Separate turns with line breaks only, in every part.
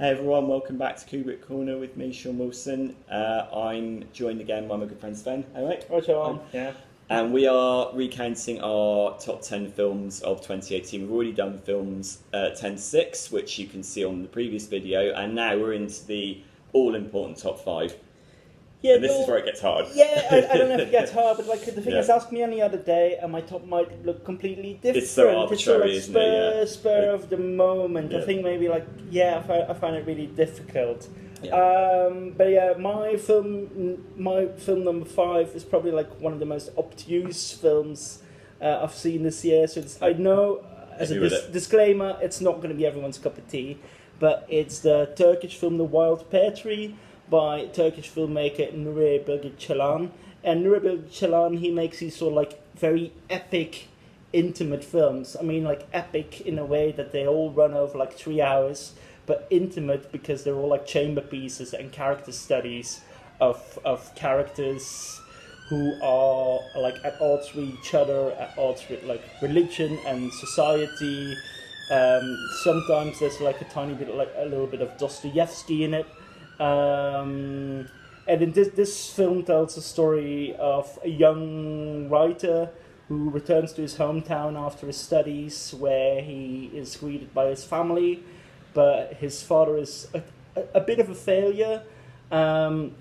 Hey everyone, welcome back to Kubrick Corner with me, Sean Wilson. I'm joined again by my good friend Sven. Hey mate.
Hi Sean. Yeah.
And we are recounting our top 10 films of 2018. We've already done films 10 to 6, which you can see on the previous video, and now we're into the all-important top 5.
Yeah,
and this is where it gets hard.
Yeah, I don't know if it gets hard, but like the thing is, ask me any other day, and my top might look completely different.
It's so arbitrary,
it's so,
isn't it?
Spur of the moment.
Yeah.
I think maybe I find it really difficult.
Yeah.
But yeah, my film number 5 is probably like one of the most obtuse films I've seen this year. So I know, as a disclaimer, it's not going to be everyone's cup of tea, but it's the Turkish film The Wild Pear Tree by Turkish filmmaker Nuri Bilge Ceylan. And Nuri Bilge Ceylan, he makes these sort of like very epic, intimate films. I mean, like epic in a way that they all run over like 3 hours, but intimate because they're all like chamber pieces and character studies of characters who are like at odds with each other, at odds with like religion and society. Sometimes there's like a little bit of Dostoevsky in it. And in this film tells a story of a young writer who returns to his hometown after his studies, where he is greeted by his family, but his father is a bit of a failure, and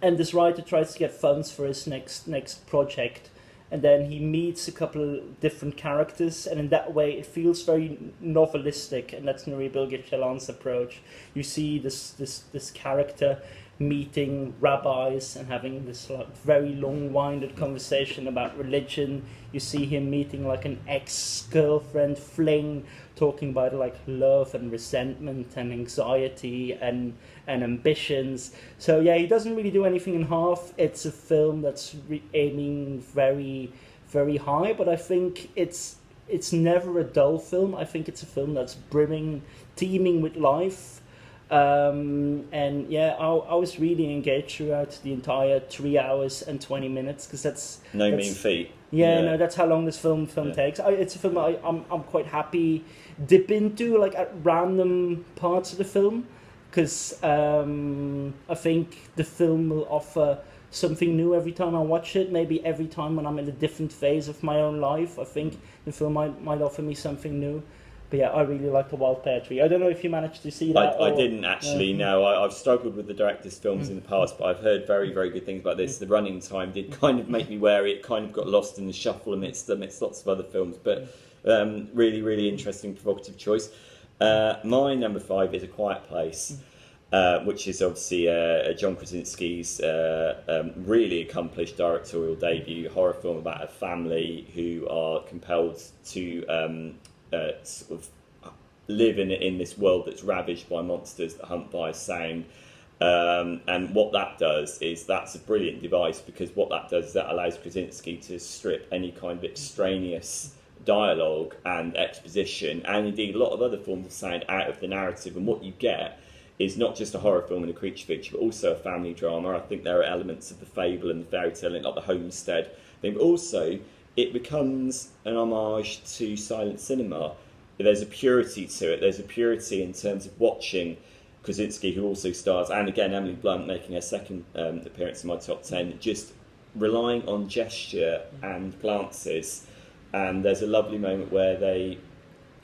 this writer tries to get funds for his next project, and then he meets a couple of different characters, and in that way it feels very novelistic, and that's Nuri Bilge Ceylan's approach. You see this character meeting rabbis and having this like very long-winded conversation about religion. You see him meeting like an ex-girlfriend fling, talking about like love and resentment and anxiety and ambitions. So yeah, he doesn't really do anything in half. It's a film that's aiming very, very high, but I think it's never a dull film. I think it's a film that's teeming with life. And yeah, I was really engaged throughout the entire 3 hours and 20 minutes, because that's
mean feat.
Yeah, no, that's how long this film takes. It's a film that I'm quite happy dip into like at random parts of the film, because I think the film will offer something new every time I watch it. Maybe every time when I'm in a different phase of my own life, I think the film might offer me something new. But yeah, I really like The Wild Pear Tree. I don't know if you managed to see that.
I didn't actually, no. I've struggled with the director's films in the past, but I've heard very, very good things about this. The running time did kind of make me wary. It kind of got lost in the shuffle amidst lots of other films. But really, really interesting, provocative choice. My number 5 is A Quiet Place, which is obviously John Krasinski's really accomplished directorial debut, horror film about a family who are compelled to sort of live in this world that's ravaged by monsters that hunt by sound, and what that does is that's a brilliant device, because what that does is that allows Krasinski to strip any kind of extraneous dialogue and exposition, and indeed a lot of other forms of sound, out of the narrative, and what you get is not just a horror film and a creature feature, but also a family drama. I think there are elements of the fable and the fairy tale, like the homestead thing, but also it becomes an homage to silent cinema. There's a purity to it. There's a purity in terms of watching Krasinski, who also stars, and again Emily Blunt making her second appearance in my top 10, just relying on gesture and glances. And there's a lovely moment where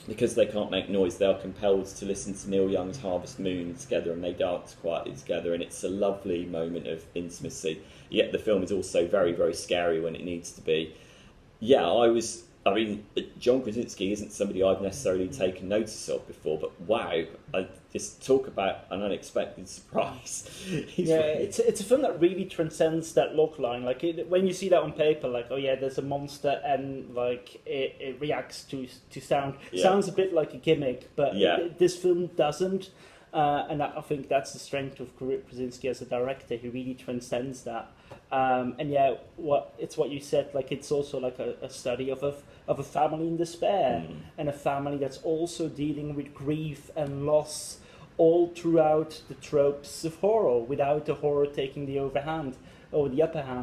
because they can't make noise, they're compelled to listen to Neil Young's Harvest Moon together, and they dance quietly together, and it's a lovely moment of intimacy. Yet the film is also very, very scary when it needs to be. Yeah, I mean, John Krasinski isn't somebody I've necessarily taken notice of before, but wow, I just talk about an unexpected surprise.
It's a film that really transcends that log line. Like when you see that on paper, like, oh yeah, there's a monster, and like it reacts to sound. Yeah. Sounds a bit like a gimmick, but this film doesn't. And I think that's the strength of Krasinski as a director. He really transcends that. And yeah, what you said, like it's also like a study of a family in despair, and a family that's also dealing with grief and loss all throughout the tropes of horror, without the horror taking the upper hand.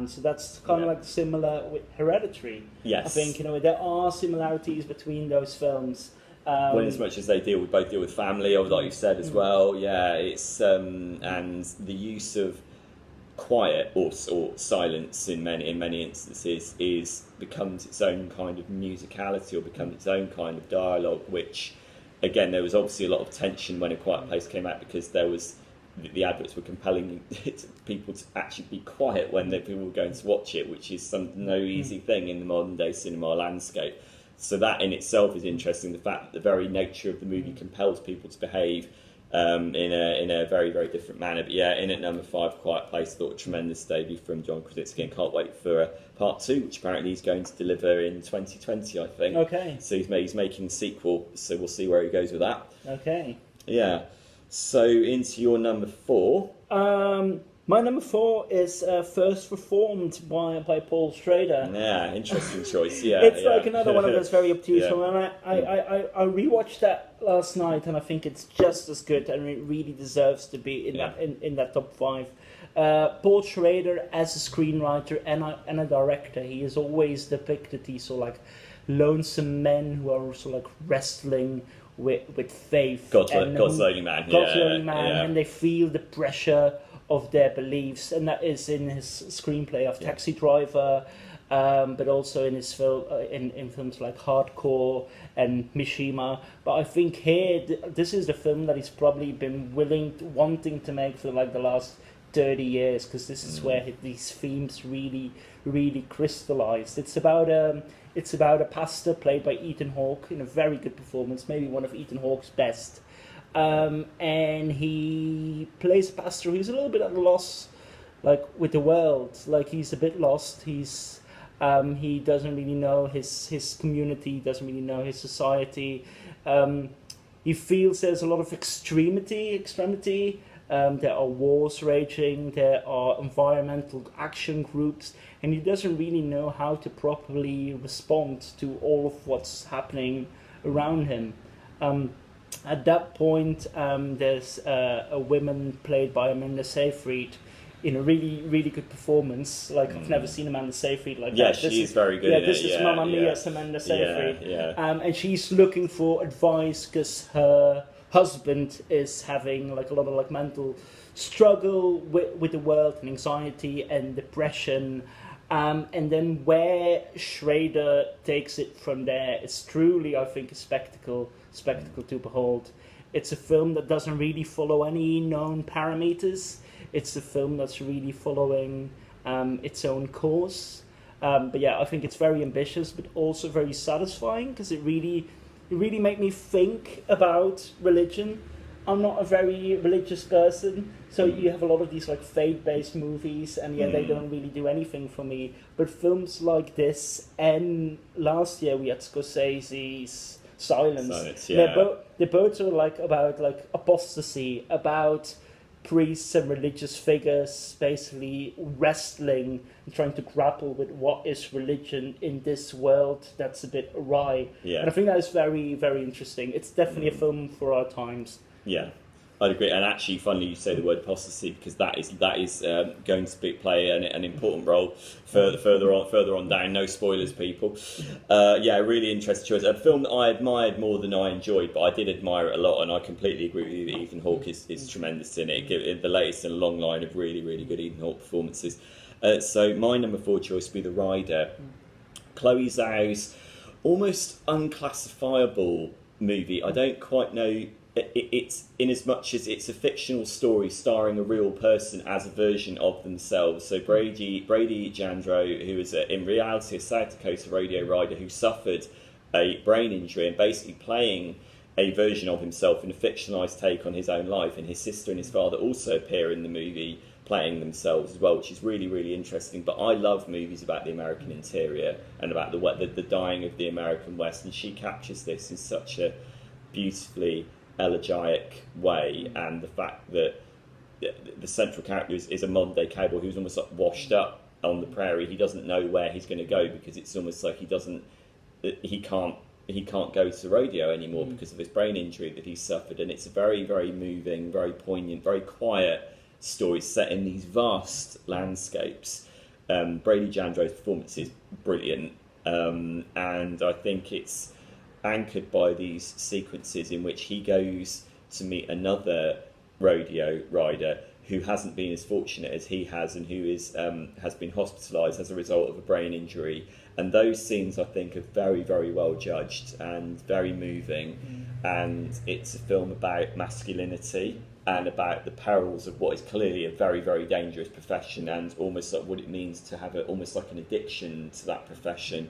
So that's kind of like similar with Hereditary.
Yes.
I think there are similarities between those films.
Well, as much as we both deal with family, or like you said as well. Yeah, it's and the use of quiet or silence in many instances becomes its own kind of musicality, or becomes its own kind of dialogue. Which, again, there was obviously a lot of tension when A Quiet Place came out, because there was the adverts were compelling people to actually be quiet when people were going to watch it, which is no easy thing in the modern day cinema landscape. So that in itself is interesting. The fact that the very nature of the movie compels people to behave in a very, very different manner. But yeah, in at number 5, Quiet Place, thought a tremendous debut from John Krasinski, and can't wait for part 2, which apparently he's going to deliver in 2020, I think.
Okay.
So he's making a sequel, so we'll see where he goes with that.
Okay.
Yeah. So into your number 4.
My number 4 is First Reformed by Paul Schrader.
Yeah, interesting choice. Yeah,
it's like another one of those very obtuse
Yeah.
films. I rewatched that last night, and I think it's just as good, and it really deserves to be in that top 5. Paul Schrader, as a screenwriter and a director, he has always depicted these sort of like lonesome men who are sort of like wrestling with faith.
God's Lonely Man.
God's Lonely Man, and they feel the pressure of their beliefs, and that is in his screenplay of Taxi Driver, but also in his in films like Hardcore and Mishima. But I think here, this is the film that he's probably been wanting to make for like the last 30 years, because this is where these themes really, really crystallized. It's about a pastor played by Ethan Hawke in a very good performance, maybe one of Ethan Hawke's best. And he plays a pastor who's a little bit at a loss, like with the world. Like he's a bit lost. He doesn't really know his community. Doesn't really know his society. He feels there's a lot of extremity. There are wars raging. There are environmental action groups, and he doesn't really know how to properly respond to all of what's happening around him. At that point, there's a woman played by Amanda Seyfried in a really, really good performance. Like, I've never seen Amanda Seyfried like that.
Yeah, she's very good.
This is Mamma Mia's Amanda Seyfried.
Yeah.
And she's looking for advice because her husband is having like a lot of like mental struggle with the world, and anxiety and depression. And then where Schrader takes it from there, it's truly, I think, a spectacle to behold. It's a film that doesn't really follow any known parameters. It's a film that's really following its own course. But yeah, I think it's very ambitious, but also very satisfying, because it really made me think about religion. I'm not a very religious person, so you have a lot of these like faith-based movies, and they don't really do anything for me. But films like this, and last year we had Scorsese's Silence. They both are like about like apostasy, about priests and religious figures basically wrestling and trying to grapple with what is religion in this world that's a bit awry.
Yeah.
And I think that is very, very interesting. It's definitely a film for our times.
Yeah, I'd agree. And actually, funnily you say the word apostasy, because that is going to play an important role further on down. No spoilers, people. Yeah, really interesting choice. A film that I admired more than I enjoyed, but I did admire it a lot, and I completely agree with you that Ethan Hawke is tremendous in it. The latest in a long line of really, really good Ethan Hawke performances. So my number 4 choice would be The Rider. Chloe Zhao's almost unclassifiable movie. I don't quite know. It's in as much as it's a fictional story starring a real person as a version of themselves. So Brady Jandreau, who is in reality a South Dakota rodeo rider who suffered a brain injury, and basically playing a version of himself in a fictionalised take on his own life. And his sister and his father also appear in the movie playing themselves as well, which is really, really interesting. But I love movies about the American interior and about the dying of the American West, and she captures this in such a beautifully elegiac way. And the fact that the central character is a modern day cowboy who's almost like washed up on the prairie. He doesn't know where he's going to go, because it's almost like he can't go to the rodeo anymore because of his brain injury that he suffered. And it's a very, very moving, very poignant, very quiet story set in these vast landscapes. Brady Jandreau's performance is brilliant, and I think it's anchored by these sequences in which he goes to meet another rodeo rider who hasn't been as fortunate as he has, and who is has been hospitalised as a result of a brain injury. And those scenes, I think, are very, very well judged and very moving. And it's a film about masculinity and about the perils of what is clearly a very, very dangerous profession, and almost like what it means to have almost like an addiction to that profession.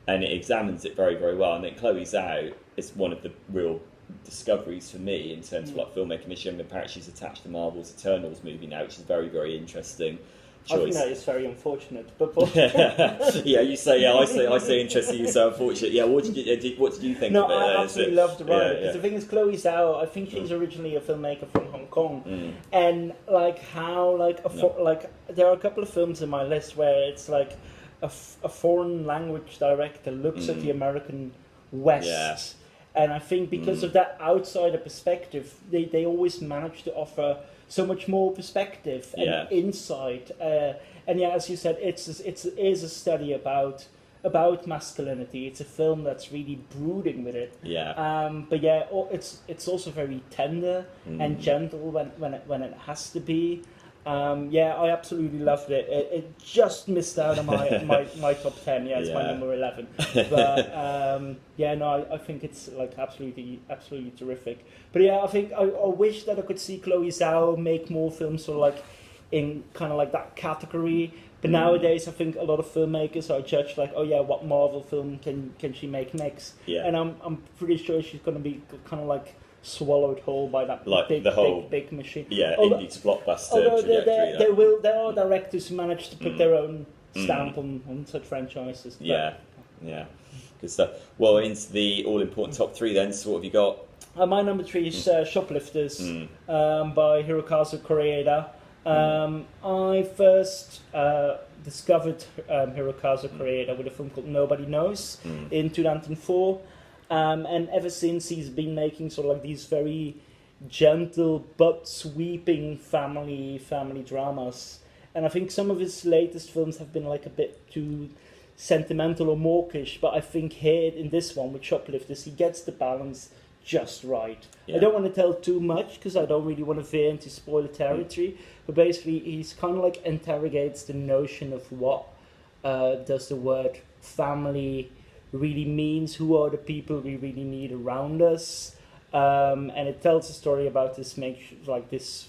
And it examines it very, very well. And then Chloe Zhao is one of the real discoveries for me in terms of like filmmaking. And apparently she's attached to Marvel's Eternals movie now, which is very, very interesting choice.
I think that is very unfortunate, but
yeah, you say, I say interesting, you say unfortunate. Yeah, what did you think
no,
of it?
I absolutely loved the ride, because the thing is, Chloe Zhao, I think she's
Mm.
originally a filmmaker from Hong Kong, and like how like there are a couple of films in my list where it's like a foreign language director looks at the American West. And I think because of that outsider perspective, they always manage to offer so much more perspective and insight. And yeah, as you said, it is a study about masculinity. It's a film that's really brooding with it. But yeah, it's also very tender and gentle when it has to be. I absolutely loved it. It just missed out on my top 10. Yeah, it's my number 11. But I think it's like absolutely terrific. But yeah, I think I wish that I could see Chloe Zhao make more films sort of like in kind of like that category. But nowadays, I think a lot of filmmakers are judged like, oh yeah, what Marvel film can she make next? And I'm pretty sure she's going to be kind of like swallowed whole by that
like
big machine.
Indie to blockbuster
although there are directors who manage to put their own stamp on such franchises.
Good stuff. Well, into the all-important top 3 then, so what have you got?
My number 3 is Shoplifters by Hirokazu Koreeda. I first discovered Hirokazu Koreeda with a film called Nobody Knows in 2004. And ever since, he's been making sort of like these very gentle but sweeping family dramas. And I think some of his latest films have been like a bit too sentimental or mawkish, but I think here in this one with Shoplifters, he gets the balance just right. I don't want to tell too much because I don't really want to veer into spoiler territory, but basically he's kind of like interrogates the notion of what does the word family really means, who are the people we really need around us, and it tells a story about this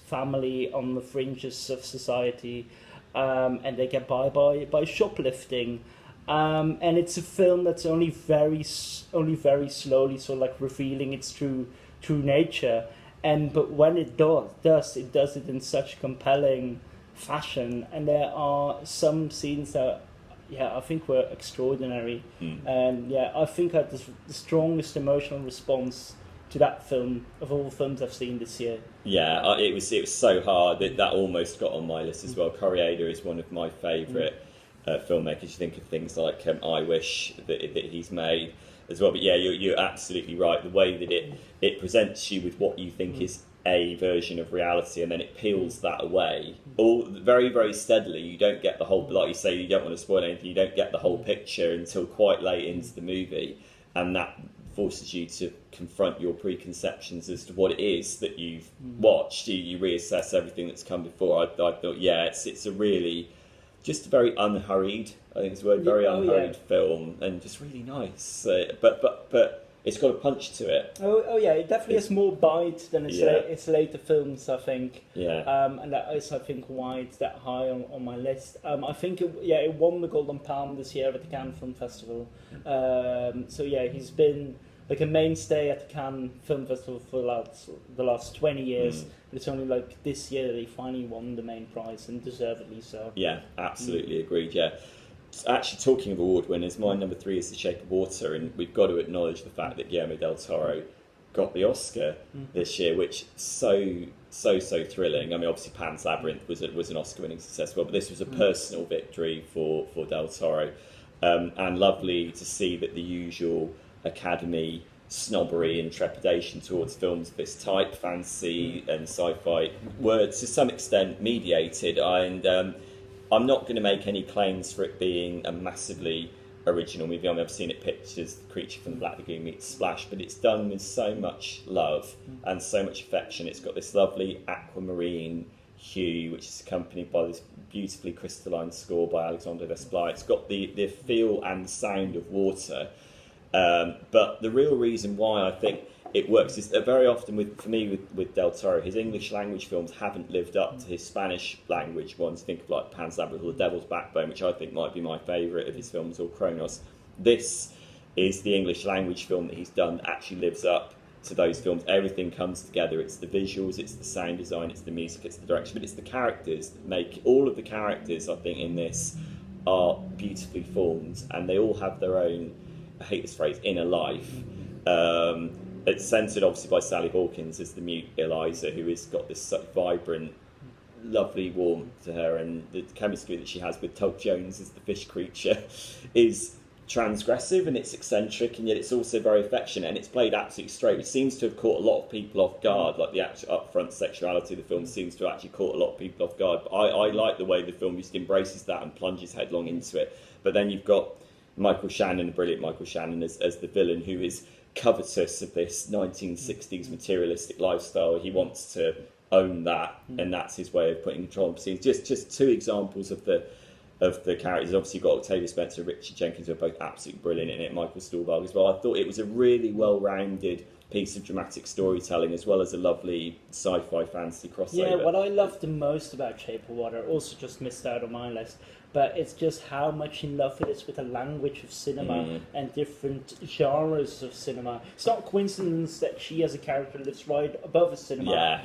family on the fringes of society, and they get by shoplifting, and it's a film that's only very slowly sort of like revealing its true nature, but when it does it in such compelling fashion, and there are some scenes that I think were extraordinary. And I think I had the strongest emotional response to that film of all the films I've seen this year. It
was so hard that almost got on my list as well. Koreeda is one of my favourite filmmakers. You think of things like I Wish that he's made as well. But you're absolutely right. The way that it presents you with what you think is a version of reality, and then it peels that away all very, very steadily. You don't get the whole, like you say, you don't want to spoil anything, you don't get the whole picture until quite late into the movie, and that forces you to confront your preconceptions as to what it is that you've watched. You reassess everything that's come before. I thought it's a really just a very unhurried, I think it's the word, very unhurried film, and just really nice, but it's got a punch to it.
It definitely has more bite than its later films, I think. And that is, I think, why it's that high on my list. I think it won the Golden Palm this year at the Cannes Film Festival. He's been like a mainstay at the Cannes Film Festival for the last 20 years. But it's only like this year that he finally won the main prize, and deservedly so. Yeah,
absolutely agreed. Actually, talking of award winners, my number 3 is The Shape of Water, and we've got to acknowledge the fact that Guillermo del Toro got the Oscar this year, which so thrilling. I mean, obviously Pan's Labyrinth was an Oscar-winning success, but this was a personal victory for del Toro, and lovely to see that the usual Academy snobbery and trepidation towards films of this type, fantasy and sci-fi, were to some extent mediated, and I'm not going to make any claims for it being a massively original movie. I mean, I've seen it pitched as the creature from the Black Lagoon meets Splash, but it's done with so much love and so much affection. It's got this lovely aquamarine hue, which is accompanied by this beautifully crystalline score by Alexandre Desplat. It's got the feel and sound of water. But the real reason why I think it works is that very often with Del Toro, his English language films haven't lived up to his Spanish language ones. Think of like Pan's Labyrinth or The Devil's Backbone, which I think might be my favourite of his films, or Kronos. This is the English language film that he's done that actually lives up to those films. Everything comes together. It's the visuals, it's the sound design, it's the music, it's the direction, but it's the characters that make all of the characters, I think, in this are beautifully formed, and they all have their own, I hate this phrase, inner life. It's centred obviously by Sally Hawkins as the mute Eliza, who has got this such vibrant, lovely warmth to her, and the chemistry that she has with Tug Jones as the fish creature is transgressive, and it's eccentric, and yet it's also very affectionate, and it's played absolutely straight, which seems to have caught a lot of people off guard. Like the actual upfront sexuality of the film seems to have actually caught a lot of people off guard. But I like the way the film just embraces that and plunges headlong into it. But then you've got Michael Shannon, the brilliant Michael Shannon, as the villain, who is covetous of this 1960s materialistic lifestyle. He wants to own that, and that's his way of putting control on scenes. Just two examples of the characters. Obviously, you've got Octavia Spencer and Richard Jenkins, who are both absolutely brilliant in it. Michael Stuhlbarg as well. I thought it was a really well-rounded piece of dramatic storytelling, as well as a lovely sci-fi fantasy crossover.
Yeah, what I loved the most about Shape of Water, also just missed out on my list, but it's just how much in love it is with the language of cinema and different genres of cinema. It's not a coincidence that she as a character lives right above the cinema.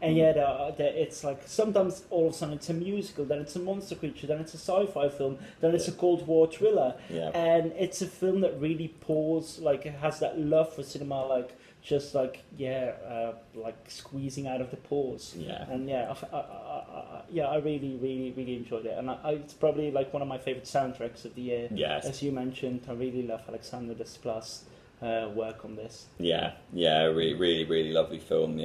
And yet it's like sometimes all of a sudden it's a musical, then it's a monster creature, then it's a sci-fi film, then it's a Cold War thriller. And it's a film that really pours, like it has that love for cinema, like just like like squeezing out of the pores. And I really enjoyed it, and it's probably like one of my favorite soundtracks of the year. As you mentioned, I really love Alexandre Desplat's work on this. Really lovely film.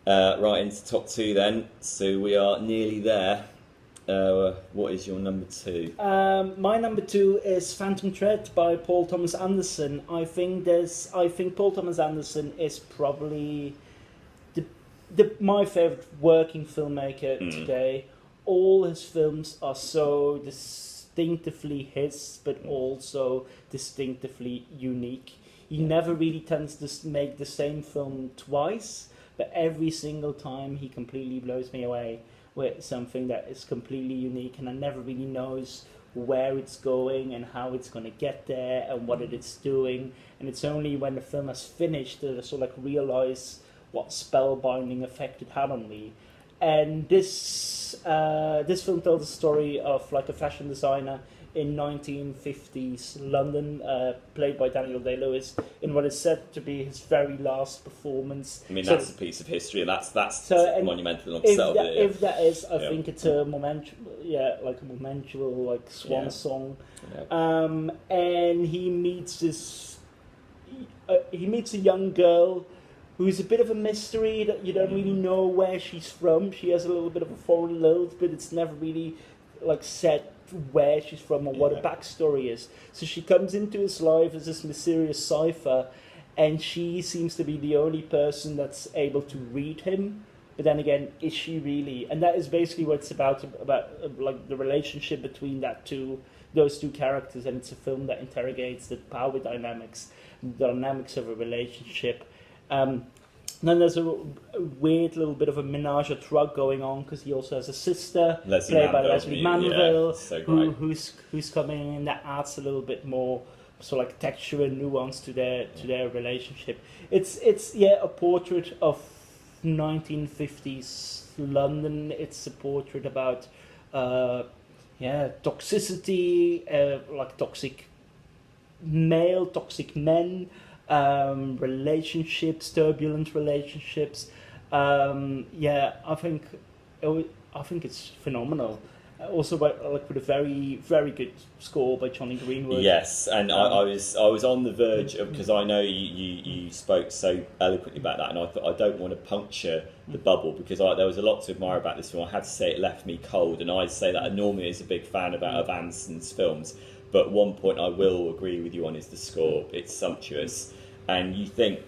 Right, into top two then. So we are nearly there. What is your number two?
My number two is Phantom Thread by Paul Thomas Anderson. I think Paul Thomas Anderson is probably my favourite working filmmaker today. All his films are so distinctively his, but also distinctively unique. He never really tends to make the same film twice, but every single time he completely blows me away with something that is completely unique, and I never really knows where it's going and how it's going to get there and what it is doing. And it's only when the film has finished that I sort of like realize what spellbinding effect it had on me. And this film tells the story of like a fashion designer in 1950s London, played by Daniel Day-Lewis, in what is said to be his very last performance.
I mean, that's a piece of history, and that's monumental in itself.
If that is, I think it's a monumental like swan song. And he meets a young girl who's a bit of a mystery, that you don't really know where she's from. She has a little bit of a foreign lilt, but it's never really like said where she's from or what her backstory is. So she comes into his life as this mysterious cipher, and she seems to be the only person that's able to read him. But then again, is she really? And that is basically what it's about like the relationship between those two characters. And it's a film that interrogates the power dynamics of a relationship. Then there's a weird little bit of a menage a trois going on, because he also has a sister played by Leslie Manville, who's coming in, that adds a little bit more sort of like texture and nuance to their relationship. It's a portrait of 1950s London. It's a portrait about toxicity, like toxic men. Relationships, turbulent relationships. I think it's phenomenal. Also, with a very, very good score by Johnny Greenwood.
Yes, and I was on the verge of, because I know you spoke so eloquently about that, and I thought I don't want to puncture the bubble, because there was a lot to admire about this film. I had to say it left me cold, and I'd say that I normally is a big fan of Anderson's films. But one point I will agree with you on is the score. It's sumptuous, and you think,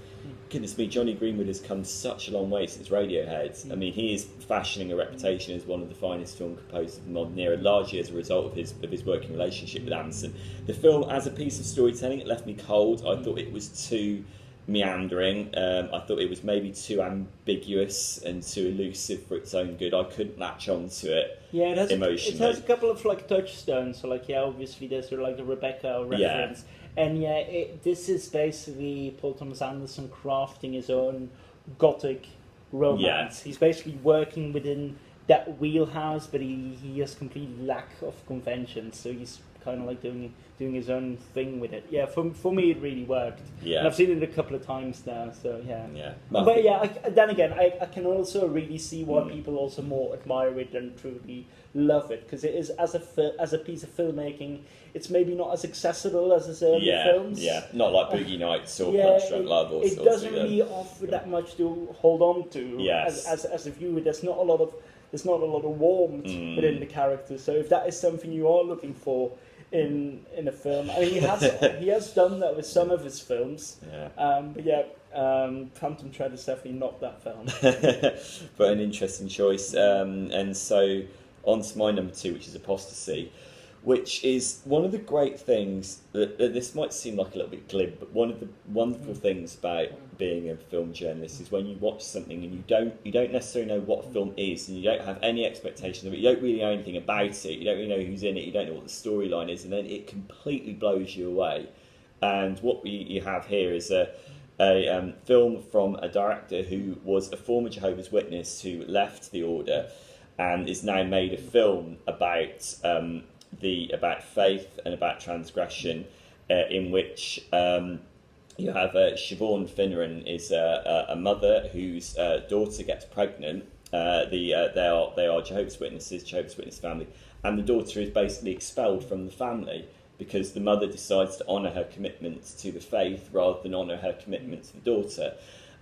goodness me, Johnny Greenwood has come such a long way since Radiohead. I mean, he is fashioning a reputation as one of the finest film composers of the modern era, largely as a result of his working relationship with Anderson. The film, as a piece of storytelling, it left me cold. I thought it was too meandering. I thought it was maybe too ambiguous and too elusive for its own good. I couldn't latch on to it.
Yeah, it has
emotionally.
It has a couple of like touchstones. So like, yeah, obviously there's sort of like the Rebecca reference. Yeah. And yeah, this is basically Paul Thomas Anderson crafting his own gothic romance. Yeah. He's basically working within that wheelhouse, but he has complete lack of convention. So he's kind of like doing his own thing with it. Yeah, for me it really worked. Yeah. And I've seen it a couple of times now, so yeah. Yeah. But yeah, then again, I can also really see why people also more admire it than truly love it, because it is as a piece of filmmaking, it's maybe not as accessible as his earlier films. Yeah,
not like Boogie Nights or Punch Drunk Love. Or
it doesn't really offer that much to hold on to. Yes. As a viewer, there's not a lot of warmth within the characters. So if that is something you are looking for in a film, I mean, he has done that with some of his films. Yeah. But yeah. Phantom Thread is definitely not that film.
But an interesting choice. And so on to my number 2, which is Apostasy, which is one of the great things that this might seem like a little bit glib, but one of the wonderful things about being a film journalist is when you watch something and you don't necessarily know what a film is, and you don't have any expectation of it, you don't really know anything about it, you don't really know who's in it, you don't know what the storyline is, and then it completely blows you away. And what you have here is a film from a director who was a former Jehovah's Witness who left the order and is now made a film about faith and about transgression, in which you have Siobhan Finneran is a mother whose daughter gets pregnant. They are Jehovah's Witness family, and the daughter is basically expelled from the family because the mother decides to honour her commitment to the faith rather than honour her commitment to the daughter.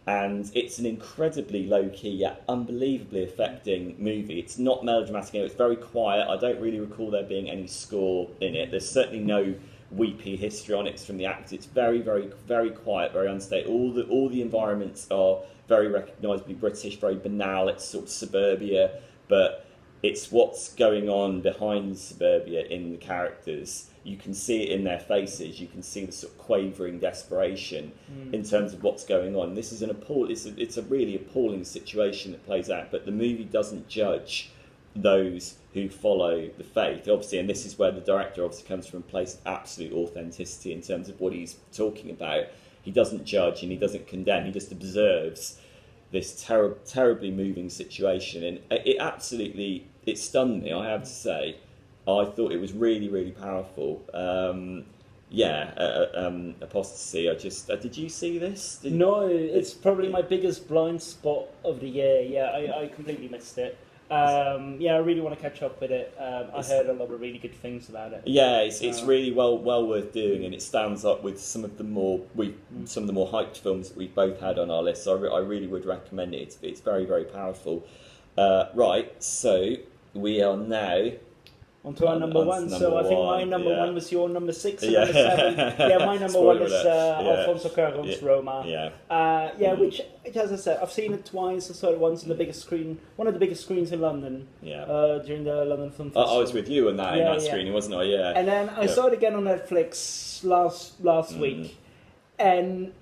And it's an incredibly low-key yet unbelievably affecting movie. It's not melodramatic, it's very quiet. I don't really recall there being any score in it. There's certainly no weepy histrionics from the actors. It's very, very, very quiet, very unstated. All the environments are very recognisably British, very banal. It's sort of suburbia, but it's what's going on behind suburbia in the characters. You can see it in their faces. You can see the sort of quavering desperation in terms of what's going on. This is it's a really appalling situation that plays out, but the movie doesn't judge those who follow the faith, obviously, and this is where the director obviously comes from a place of absolute authenticity in terms of what he's talking about. He doesn't judge and he doesn't condemn. He just observes this terribly moving situation, and it stunned me, I have to say. I thought it was really, really powerful. Apostasy. Did you see this?
No, it's probably my biggest blind spot of the year. Yeah, I completely missed it. I really want to catch up with it. I heard a lot of really good things about it.
Yeah, it's really well worth doing, and it stands up with some of the more hyped films that we've both had on our list. So I really would recommend it. It's very, very powerful. Right, so we are now
on to our number 1. So I think my number 1 was your number 6 and number 7. Yeah, my number 1 is Alfonso Cuarón's Roma. Which, as I said, I've seen it twice. I saw it once on the biggest screen, one of the biggest screens in London. During the London Film Festival.
I was with you on that in that screening, wasn't I? Yeah.
And then I saw it again on Netflix last week, and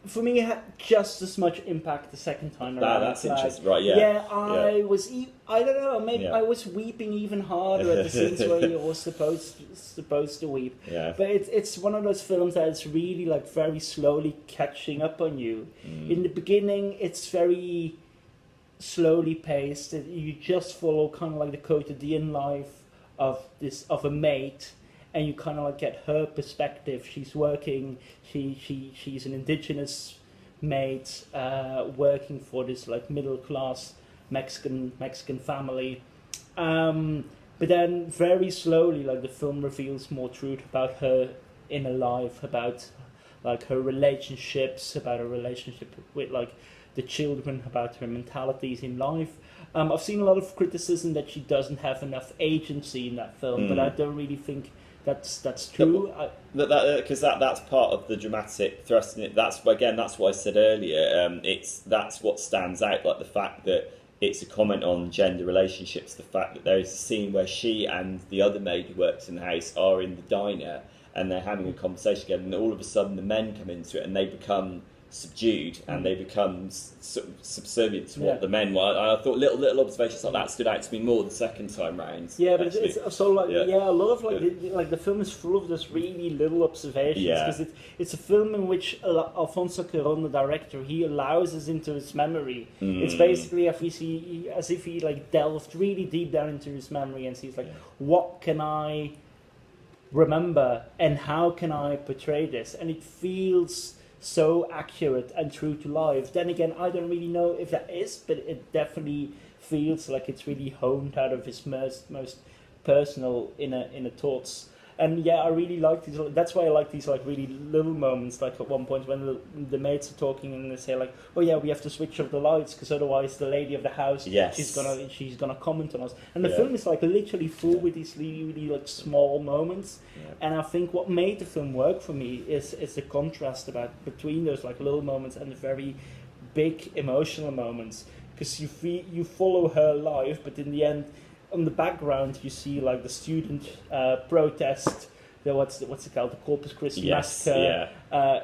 for me, it had just as much impact the second time around.
That's interesting, right? Yeah.
I don't know. Maybe I was weeping even harder at the scenes where you were supposed to weep. Yeah. But it's one of those films that is really like very slowly catching up on you. In the beginning, it's very slowly paced. You just follow kind of like the quotidian life of a mate. And you kind of like get her perspective. She's working. She's an indigenous maid working for this like middle class Mexican family. But then very slowly, like the film reveals more truth about her inner life, about like her relationships, about her relationship with like the children, about her mentalities in life. I've seen a lot of criticism that she doesn't have enough agency in that film, but I don't really think
that's true.
Because that's part of the dramatic thrust in it. That's what I said earlier. That's what stands out, like the fact that it's a comment on gender relationships. The fact that there is a scene where she and the other maid who works in the house are in the diner and they're having a conversation together, and all of a sudden the men come into it and they become subdued and they become subservient to what the men were. I thought little observations like that stood out to me more the second time round.
Yeah, but it's so like a lot of the film is full of this really little observations, because it's a film in which Alfonso Cuarón, the director, he allows us into his memory. It's basically as if he like delved really deep down into his memory and sees like, what can I remember and how can I portray this, and it feels so accurate and true to life. Then again, I don't really know if that is, but it definitely feels like it's really honed out of his most personal inner thoughts. And I really like these. That's why I like these like really little moments. Like at one point when the mates are talking and they say like, "Oh yeah, we have to switch off the lights because otherwise the lady of the house she's gonna comment on us." And the film is like literally full with these really like small moments. Yeah. And I think what made the film work for me is the contrast between those like little moments and the very big emotional moments. Because you follow her life, but in the end, on the background, you see like the student protest. What's it called? The Corpus Christi massacre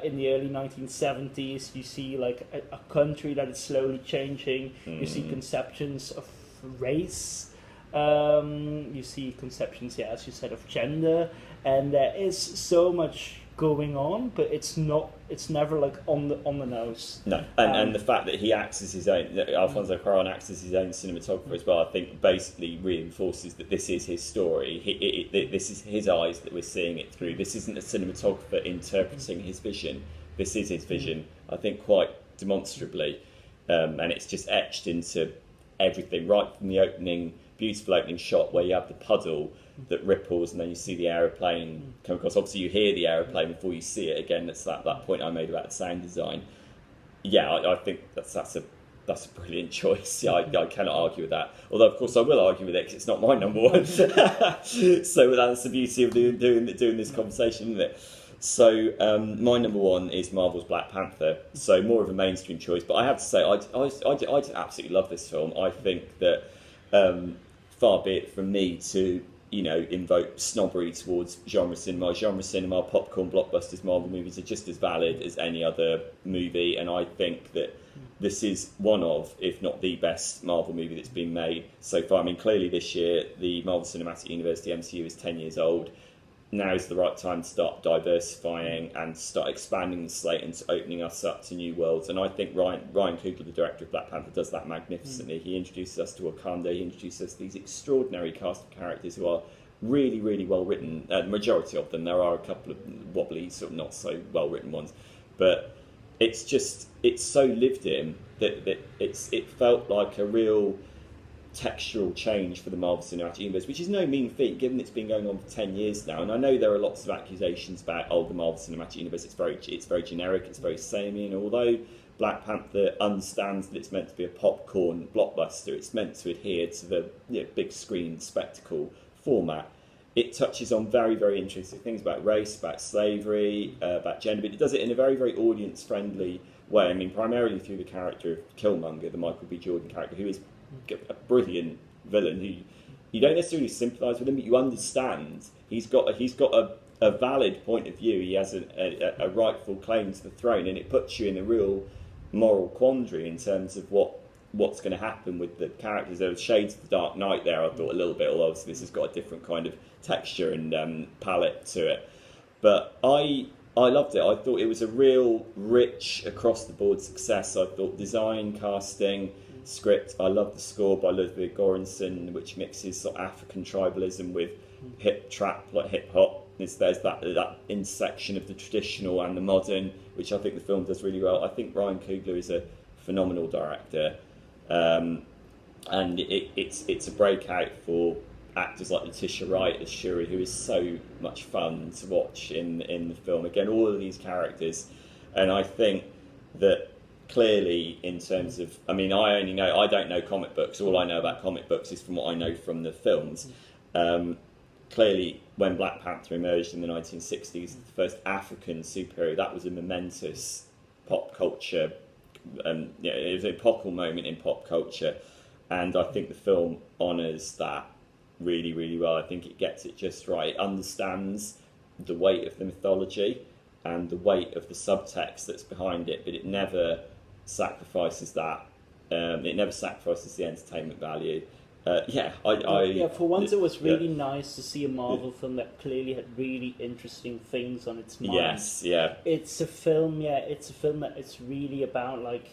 in the early 1970s. You see like a country that is slowly changing. You see conceptions of race. You see conceptions, as you said, of gender, and there is so much going on, but it's never like on the nose. No,
and the fact that he acts as his own, that Alfonso Cuarón acts as his own cinematographer as well, I think basically reinforces that this is his story. This is his eyes that we're seeing it through. This isn't a cinematographer interpreting his vision. This is his vision, I think, quite demonstrably, and it's just etched into everything right from the beautiful opening shot where you have the puddle that ripples and then you see the aeroplane come across. Obviously you hear the aeroplane before you see it. Again, that's that point I made about the sound design. I think that's a brilliant choice. I cannot argue with that. Although of course I will argue with it because it's not my number one. So that's the beauty of doing this conversation, isn't it? So my number one is Marvel's Black Panther. So more of a mainstream choice, but I have to say I absolutely love this film. I think that far be it from me to invoke snobbery towards genre cinema. Genre cinema, popcorn blockbusters, Marvel movies are just as valid as any other movie, and I think that this is one of, if not the best Marvel movie that's been made so far. I mean, clearly this year the Marvel Cinematic Universe, the MCU, is 10 years old. Now is the right time to start diversifying and start expanding the slate and opening us up to new worlds. And I think Ryan Coogler, the director of Black Panther, does that magnificently. He introduces us to Wakanda. He introduces us to these extraordinary cast of characters who are really, really well written. The majority of them. There are a couple of wobbly, sort of not so well written ones, but it's so lived in that it felt like a real textural change for the Marvel Cinematic Universe, which is no mean feat given it's been going on for 10 years now. And I know there are lots of accusations about the Marvel Cinematic Universe, it's very generic, it's very samey, and although Black Panther understands that it's meant to be a popcorn blockbuster, it's meant to adhere to the big screen spectacle format. It touches on very, very interesting things about race, about slavery, about gender, but it does it in a very, very audience-friendly way. I mean, primarily through the character of Killmonger, the Michael B. Jordan character, who is a brilliant villain who you don't necessarily sympathise with him, but you understand he's got a valid point of view. He has a rightful claim to the throne, and it puts you in a real moral quandary in terms of what's going to happen with the characters. There was shades of the Dark Knight there, I thought, a little bit, although obviously this has got a different kind of texture and palette to it. But I loved it. I thought it was a real rich across the board success. I thought design, casting, script. I love the score by Ludwig Göransson, which mixes sort of African tribalism with hip hop. There's that intersection of the traditional and the modern, which I think the film does really well. I think Ryan Coogler is a phenomenal director, and it's a breakout for actors like Letitia Wright as Shuri, who is so much fun to watch in the film. Again, all of these characters, and I think that clearly in terms of, I mean, I don't know comic books. All I know about comic books is from what I know from the films. clearly when Black Panther emerged in the 1960s, the first African superhero, that was a momentous pop culture, it was an epochal moment in pop culture, and I think the film honours that really, really well. I think it gets it just right. It understands the weight of the mythology and the weight of the subtext that's behind it, but it never sacrifices that. It never sacrifices the entertainment value.
For once it was really nice to see a Marvel film that clearly had really interesting things on its mind.
Yes, yeah.
It's a film that it's really about like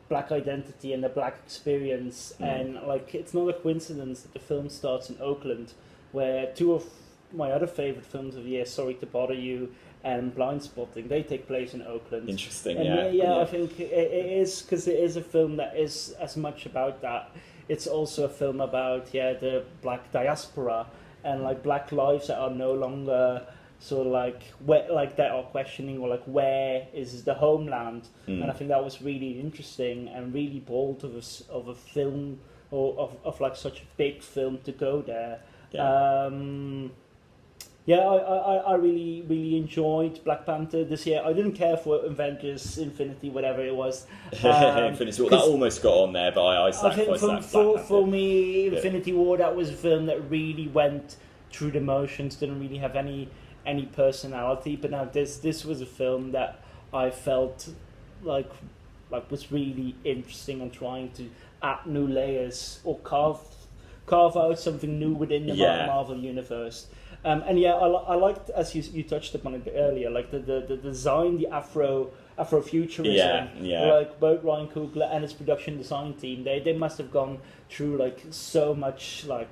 black identity and the black experience, and like it's not a coincidence that the film starts in Oakland, where two of my other favourite films of the year, Sorry to Bother You and Blind Spotting, they take place in Oakland.
Interesting,
and I think it is, because it is a film that is as much about that. It's also a film about the black diaspora and like black lives that are no longer sort of like where, like that are questioning, or like where is the homeland. And I think that was really interesting and really bold of a film, or of like such a big film to go there. I really, really enjoyed Black Panther this year. I didn't care for Avengers Infinity, whatever it was.
Infinity War, that almost got on there, but I sacrificed that.
For me, Infinity War, that was a film that really went through the motions, didn't really have any personality. But now this was a film that I felt like was really interesting and trying to add new layers or carve out something new within the Marvel universe. I liked, as you touched upon it earlier, like the design, the Afrofuturism. Like both Ryan Coogler and his production design team, they must have gone through like so much like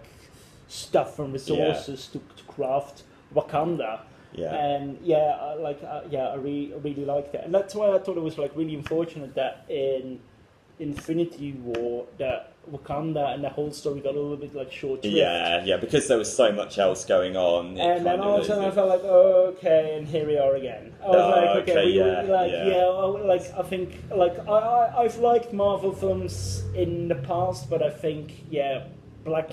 stuff and resources to craft Wakanda. And I really liked it, and that's why I thought it was like really unfortunate that in Infinity War that Wakanda and the whole story got a little bit like short-lived. Because there was so much else going on. And then all of a sudden I felt like, and here we are again. I was I think like I've liked Marvel films in the past, but I think Black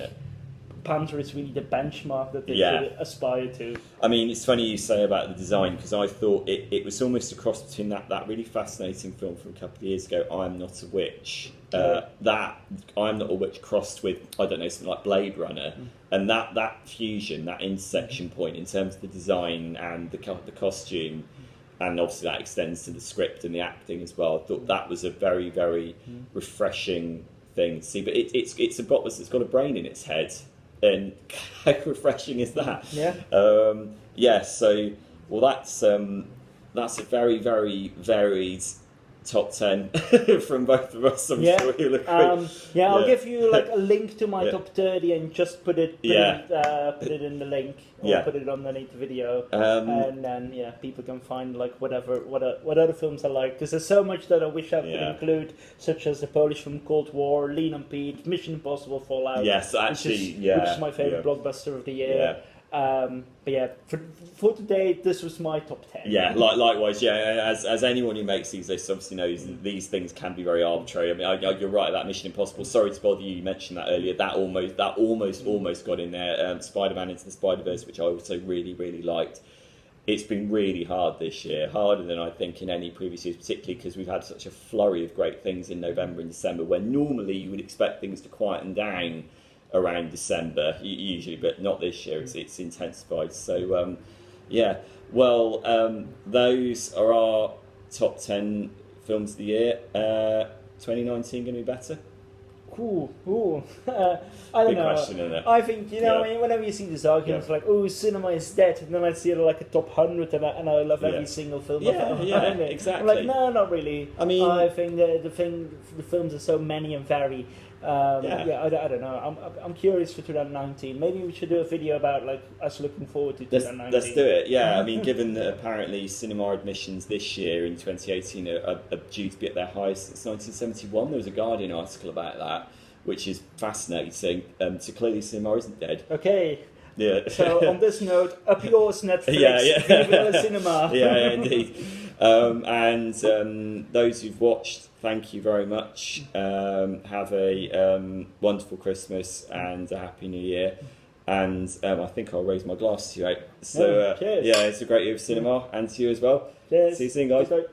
Panther is really the benchmark that they should aspire to. I mean, it's funny you say about the design, because I thought it was almost a cross between that really fascinating film from a couple of years ago, I Am Not a Witch, that I Am Not a Witch crossed with, I don't know, something like Blade Runner, and that fusion, that intersection point in terms of the design and the costume, and obviously that extends to the script and the acting as well. I thought that was a very, very refreshing thing to see. But it's a box that's got a brain in its head. And how refreshing is that? That's a very, very varied top 10 from both of us. I'm sure you'll agree. I'll give you like a link to my top 30 and just put it in the link, or put it underneath the video, and then people can find like what other films I like, because there's so much that I wish I could include, such as the Polish film Cold War, Lean on Pete, Mission Impossible Fallout. Yes, actually, which is my favorite blockbuster of the year. For today, this was my top 10. Likewise, as anyone who makes these lists obviously knows, these things can be very arbitrary. I mean, you're right about Mission Impossible. Sorry to bother you mentioned that earlier. That almost got in there. Spider-Man Into the Spider-Verse, which I also really, really liked. It's been really hard this year, harder than I think in any previous years, particularly because we've had such a flurry of great things in November and December, when normally you would expect things to quieten down around December usually, but not this year. It's intensified. So those are our top 10 films of the year. 2019 going to be better? Cool. I don't know. Question, isn't it? I think, whenever you see this argument, it's like, cinema is dead, and then I see it like a top 100, and I love every single film. Exactly. I'm like, no, not really. I mean, I think the films are so many and varied. I don't know. I'm curious for 2019. Maybe we should do a video about like us looking forward to 2019. Let's do it. I mean, given that apparently cinema admissions this year in 2018 are due to be at their highest since 1971. There was a Guardian article about that, which is fascinating. So clearly cinema isn't dead. Okay. Yeah. So on this note, up yours, Netflix. Viva la cinema. Indeed. And those who've watched, thank you very much. Have a wonderful Christmas and a Happy New Year.
And I think I'll raise my glass to you, mate. So,
cheers.
yeah, it's a great year of cinema, and to you as well.
Cheers.
See you soon, guys.
Bye.